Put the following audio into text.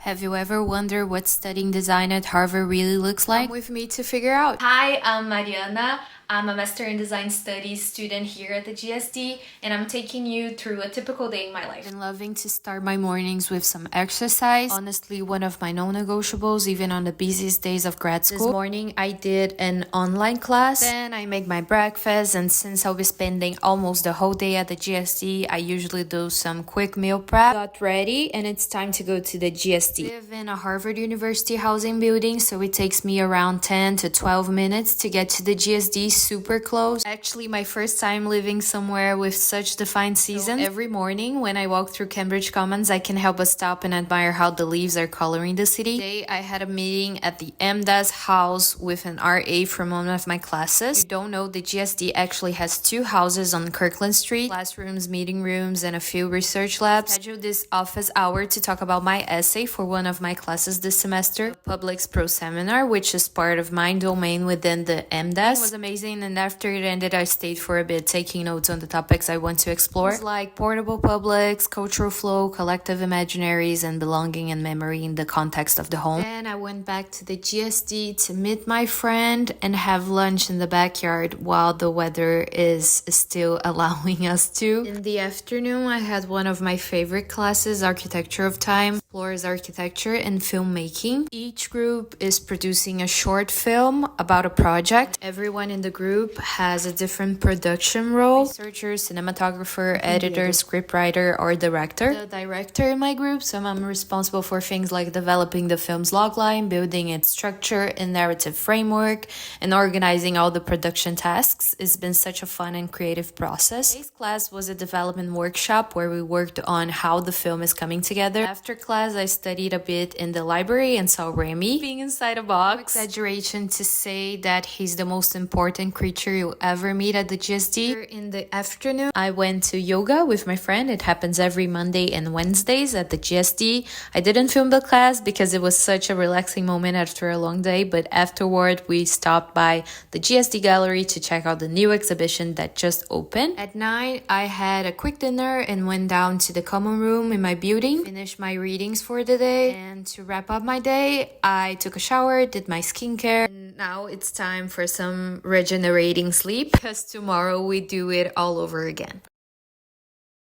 Have you ever wondered what studying design at Harvard really looks like? Come with me to figure out. Hi, I'm Mariana. I'm a Master in Design Studies student here at the GSD, and I'm taking you through a typical day in my life. I've been loving to start my mornings with some exercise. Honestly, one of my non-negotiables, even on the busiest days of grad school. This morning, I did an online class. Then I make my breakfast, and since I'll be spending almost the whole day at the GSD, I usually do some quick meal prep. Got ready, and it's time to go to the GSD. I live in a Harvard University housing building, so it takes me around 10 to 12 minutes to get to the GSD. Super close. Actually, my first time living somewhere with such defined seasons. So every morning when I walk through Cambridge Commons, I can help but stop and admire how the leaves are coloring the city. Today, I had a meeting at the MDes house with an RA from one of my classes. If you don't know, the GSD actually has 2 houses on Kirkland Street, classrooms, meeting rooms, and a few research labs. I scheduled this office hour to talk about my essay for one of my classes this semester, Publics Pro Seminar, which is part of my domain within the MDes. It was amazing, and after it ended, I stayed for a bit taking notes on the topics I want to explore, like portable publics, cultural flow, collective imaginaries, and belonging and memory in the context of the home. Then I went back to the GSD to meet my friend and have lunch in the backyard while the weather is still allowing us to. In the afternoon, I had one of my favorite classes, Architecture of Time, explores architecture and filmmaking. Each group is producing a short film about a project. Everyone in the group has a different production role: researcher, cinematographer, editor, scriptwriter, or director. The director in my group, so I'm responsible for things like developing the film's logline, building its structure and narrative framework, and organizing all the production tasks. It's been such a fun and creative process. Today's class was a development workshop where we worked on how the film is coming together. After class, I studied a bit in the library and saw Remy being inside a box. No exaggeration to say that he's the most important creature you'll ever meet at the GSD. In the afternoon, I went to yoga with my friend. It happens every Monday and Wednesdays at the GSD. I didn't film the class because it was such a relaxing moment after a long day, but afterward we stopped by the GSD gallery to check out the new exhibition that just opened. At night, I had a quick dinner and went down to the common room in my building, finished my readings for the day, and to wrap up my day, I took a shower, did my skincare, and now it's time for some regenerating sleep because tomorrow we do it all over again.